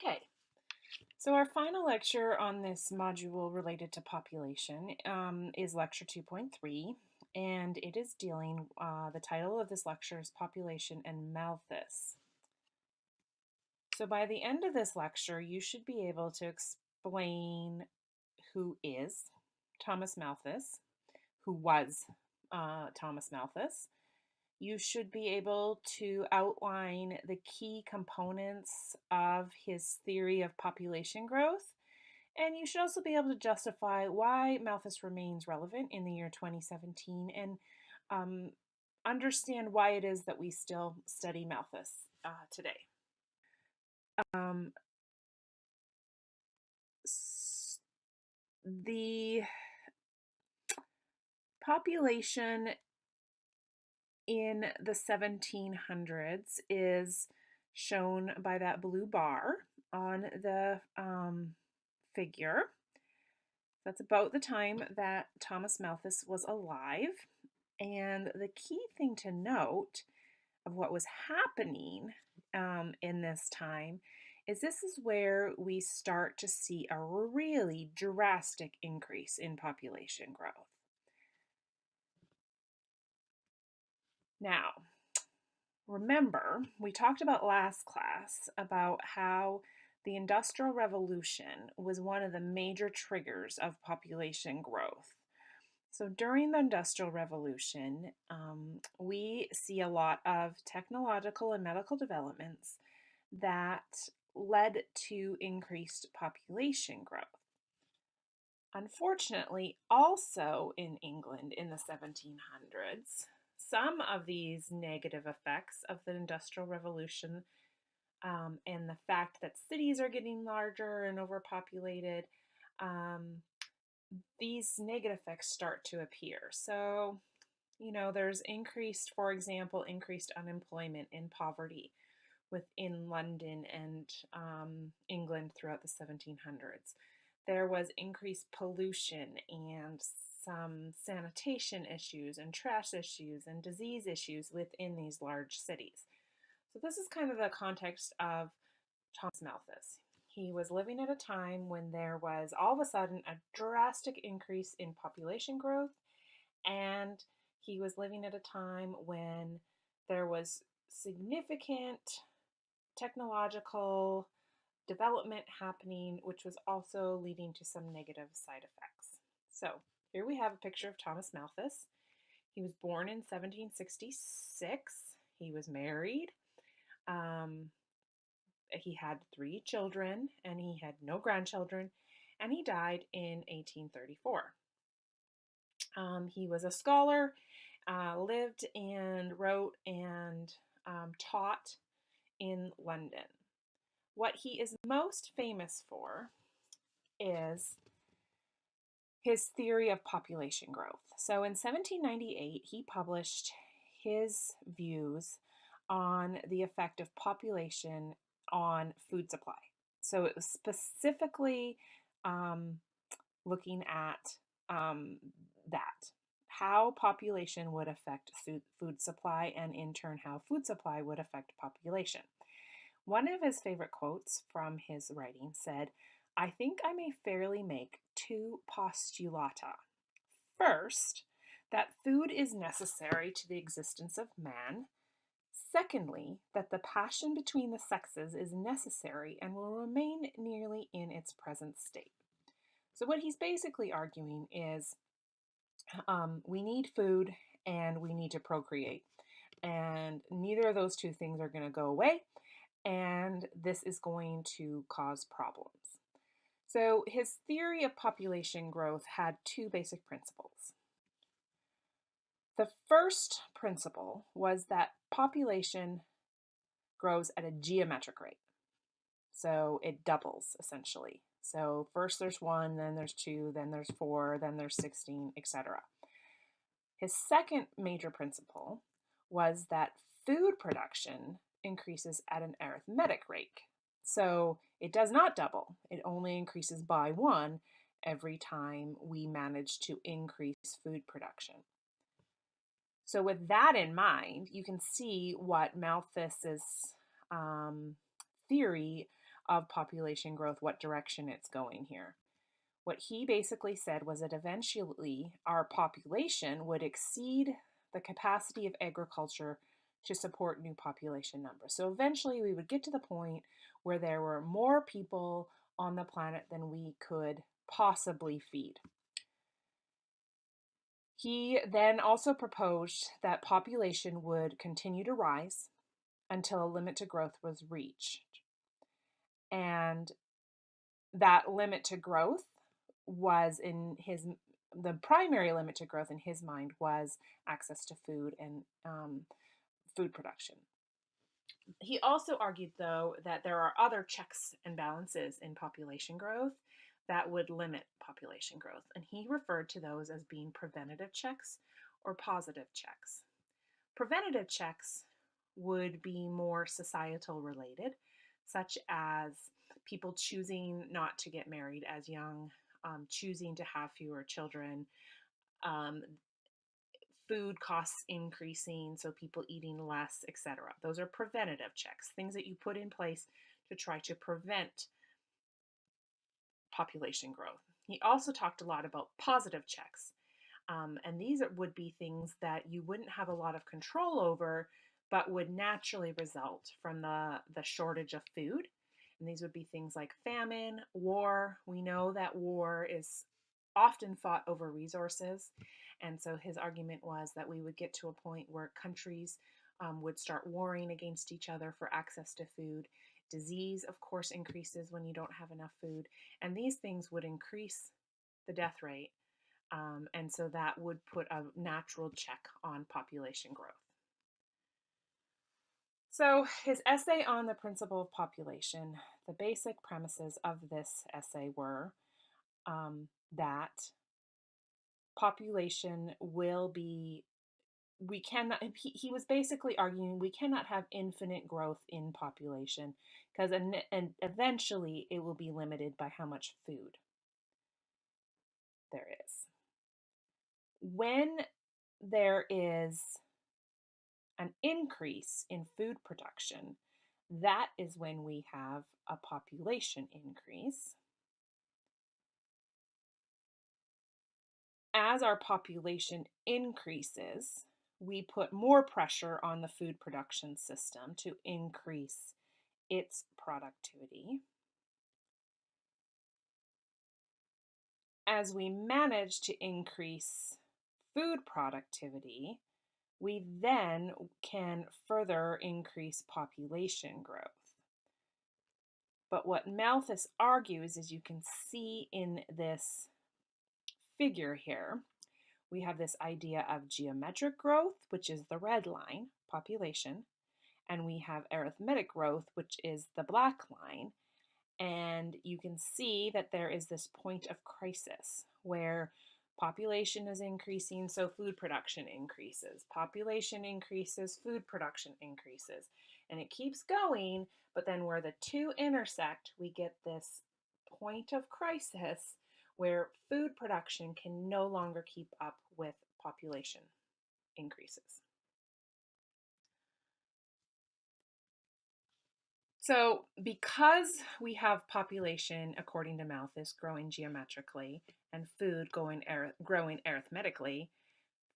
Okay, so our final lecture on this module related to population is lecture 2.3, and it is dealing, the title of this lecture is Population and Malthus. So by the end of this lecture, you should be able to explain who is Thomas Malthus, who was Thomas Malthus. You should be able to outline the key components of his theory of population growth, and you should also be able to justify why Malthus remains relevant in the year 2017 and understand why it is that we still study Malthus today. The population in the 1700s is shown by that blue bar on the figure. That's about the time that Thomas Malthus was alive. And the key thing to note of what was happening in this time is this is where we start to see a really drastic increase in population growth. Now, remember, we talked about last class about how the Industrial Revolution was one of the major triggers of population growth. So during the Industrial Revolution, we see a lot of technological and medical developments that led to increased population growth. Unfortunately, also in England in the 1700s, some of these negative effects of the Industrial Revolution and the fact that cities are getting larger and overpopulated, these negative effects start to appear. So, there's increased, for example, increased unemployment and poverty within London and England throughout the 1700s. There was increased pollution and some sanitation issues and trash issues and disease issues within these large cities. So this is kind of the context of Thomas Malthus. He was living at a time when there was all of a sudden a drastic increase in population growth, and he was living at a time when there was significant technological development happening, which was also leading to some negative side effects. So here we have a picture of Thomas Malthus. He was born in 1766. He was married. He had 3 children and he had no grandchildren, and he died in 1834. He was a scholar, lived and wrote and taught in London. What he is most famous for is his theory of population growth. So in 1798, he published his views on the effect of population on food supply. So it was specifically looking at that, how population would affect food supply, and in turn how food supply would affect population. One of his favorite quotes from his writing said, "I think I may fairly make 2 postulata. First, that food is necessary to the existence of man. Secondly, that the passion between the sexes is necessary and will remain nearly in its present state." So what he's basically arguing is we need food and we need to procreate. And neither of those 2 things are going to go away. And this is going to cause problems. So his theory of population growth had 2 basic principles. The first principle was that population grows at a geometric rate. So it doubles essentially. So first there's 1, then there's 2, then there's 4, then there's 16, etc. His second major principle was that food production increases at an arithmetic rate. So it does not double. It only increases by 1 every time we manage to increase food production. So with that in mind, you can see what Malthus's theory of population growth, what direction it's going here. What he basically said was that eventually our population would exceed the capacity of agriculture to support new population numbers. So eventually we would get to the point where there were more people on the planet than we could possibly feed. He then also proposed that population would continue to rise until a limit to growth was reached. And that limit to growth was the primary limit to growth in his mind was access to food and food production. He also argued, though, that there are other checks and balances in population growth that would limit population growth, and he referred to those as being preventative checks or positive checks. Preventative checks would be more societal related, such as people choosing not to get married as young, choosing to have fewer children, food costs increasing, so people eating less, etc. Those are preventative checks, things that you put in place to try to prevent population growth. He also talked a lot about positive checks, and these would be things that you wouldn't have a lot of control over, but would naturally result from the shortage of food. And these would be things like famine, war. We know that war is often fought over resources. And so his argument was that we would get to a point where countries would start warring against each other for access to food. Disease, of course, increases when you don't have enough food. And these things would increase the death rate. And so that would put a natural check on population growth. So his essay on the principle of population, the basic premises of this essay were that population will be, we cannot, he was basically arguing we cannot have infinite growth in population because and eventually it will be limited by how much food there is. When there is an increase in food production, that is when we have a population increase. As our population increases, we put more pressure on the food production system to increase its productivity. As we manage to increase food productivity, we then can further increase population growth. But what Malthus argues, as you can see in this figure here, we have this idea of geometric growth, which is the red line, population, and we have arithmetic growth, which is the black line. And you can see that there is this point of crisis where population is increasing, so food production increases. Population increases, food production increases. And it keeps going, but then where the two intersect, we get this point of crisis where food production can no longer keep up with population increases. So because we have population, according to Malthus, growing geometrically and food growing arithmetically,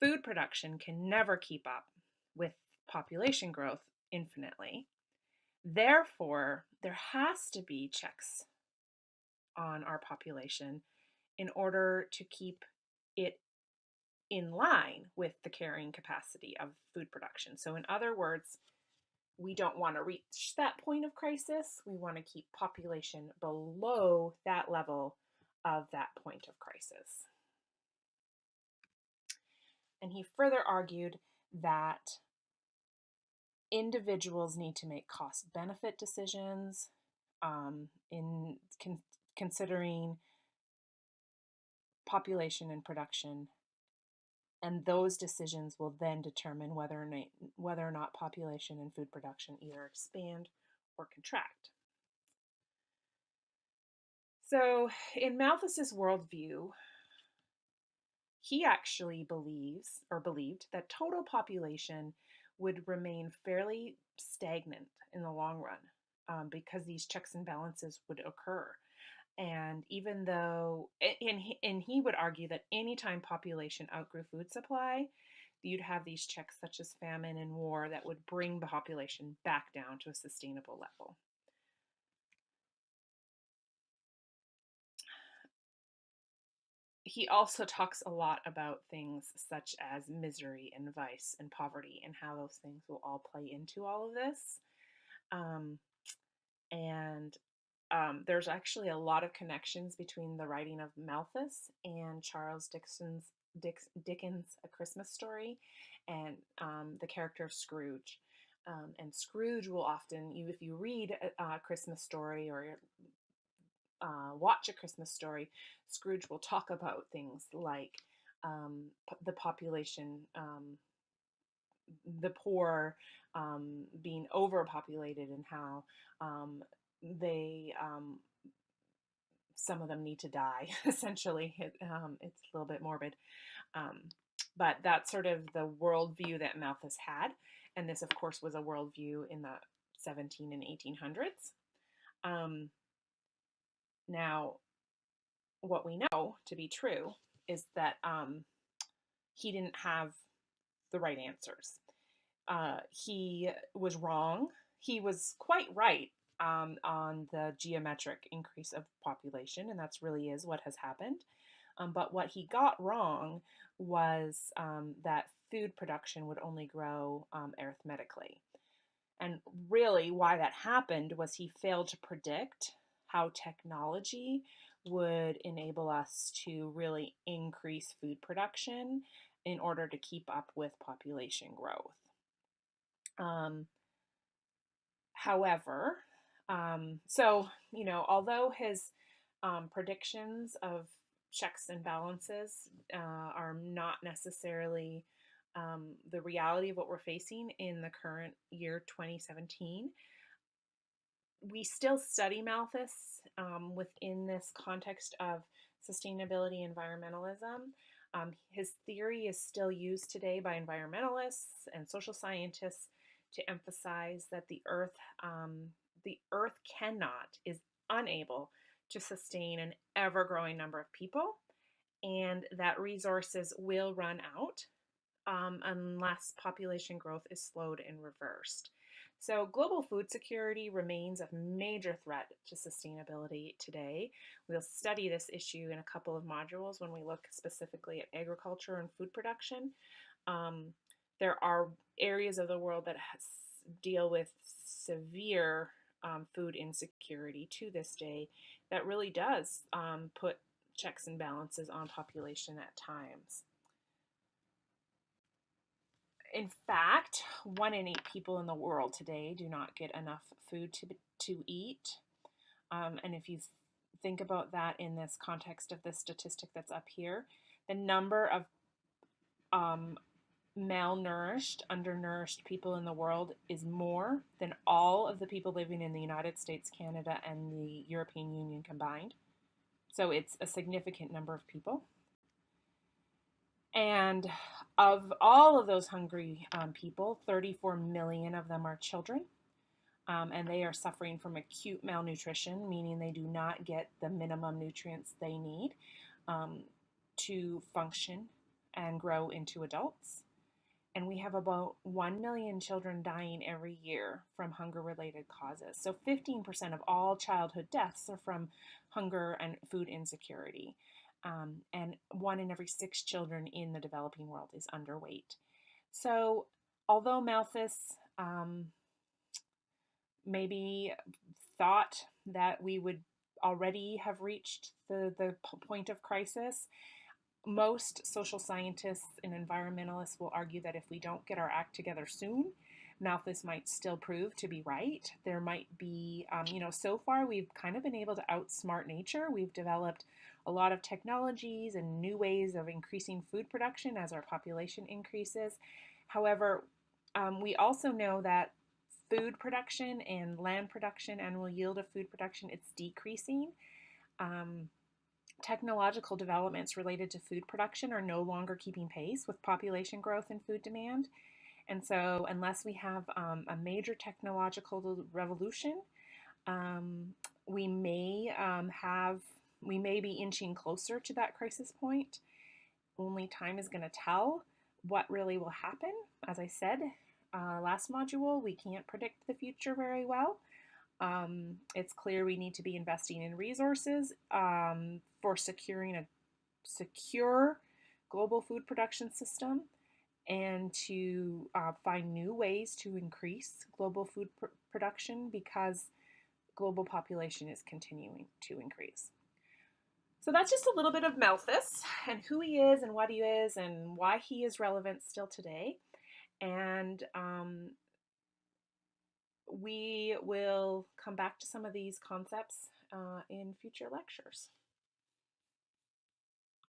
food production can never keep up with population growth infinitely. Therefore, there has to be checks on our population in order to keep it in line with the carrying capacity of food production. So in other words, we don't want to reach that point of crisis. We want to keep population below that level of that point of crisis. And he further argued that individuals need to make cost-benefit decisions in considering population and production, and those decisions will then determine whether or not population and food production either expand or contract. So in Malthus's worldview, he actually believed that total population would remain fairly stagnant in the long run. because these checks and balances would occur. And even though, and he would argue that anytime population outgrew food supply, you'd have these checks such as famine and war that would bring the population back down to a sustainable level. He also talks a lot about things such as misery and vice and poverty and how those things will all play into all of this. Um, and there's actually a lot of connections between the writing of Malthus and Charles Dickens' A Christmas Story, and the character of Scrooge. And Scrooge will often, if you read a Christmas Story or watch A Christmas Story, Scrooge will talk about things like the population, the poor being overpopulated, and how they some of them need to die. Essentially, it's a little bit morbid, um, but that's sort of the worldview that Malthus had, and this, of course, was a worldview in the 17 and 1800s. Um, Now, what we know to be true is that he didn't have the right answers. He was wrong. He was quite right on the geometric increase of population, and that's really is what has happened. But what he got wrong was that food production would only grow arithmetically. And really, why that happened was he failed to predict how technology would enable us to really increase food production in order to keep up with population growth. Um, However, although his predictions of checks and balances are not necessarily the reality of what we're facing in the current year 2017, we still study Malthus within this context of sustainability environmentalism. His theory is still used today by environmentalists and social scientists to emphasize that the Earth is unable to sustain an ever-growing number of people, and that resources will run out unless population growth is slowed and reversed. So, global food security remains a major threat to sustainability today. We'll study this issue in a couple of modules when we look specifically at agriculture and food production. Um, there are areas of the world that deal with severe food insecurity to this day that really does put checks and balances on population at times. In fact, 1 in 8 people in the world today do not get enough food to eat. And if you think about that in this context of this statistic that's up here, the number of malnourished, undernourished people in the world is more than all of the people living in the United States, Canada, and the European Union combined. So it's a significant number of people. And of all of those hungry people, 34 million of them are children. And they are suffering from acute malnutrition, meaning they do not get the minimum nutrients they need to function and grow into adults. And we have about 1 million children dying every year from hunger-related causes. So 15% of all childhood deaths are from hunger and food insecurity. And 1 in every 6 children in the developing world is underweight. So although Malthus maybe thought that we would already have reached the point of crisis, most social scientists and environmentalists will argue that if we don't get our act together soon, Malthus might still prove to be right. There might be, so far we've kind of been able to outsmart nature. We've developed a lot of technologies and new ways of increasing food production as our population increases. However, we also know that food production and land production, annual yield of food production, it's decreasing. Technological developments related to food production are no longer keeping pace with population growth and food demand. And so, unless we have a major technological revolution, Um, we may we may be inching closer to that crisis point. Only time is going to tell what really will happen. As I said last module, we can't predict the future very well. It's clear we need to be investing in resources for securing a secure global food production system and to find new ways to increase global food production because global population is continuing to increase. So that's just a little bit of Malthus and who he is and what he is and why he is relevant still today. And we will come back to some of these concepts in future lectures.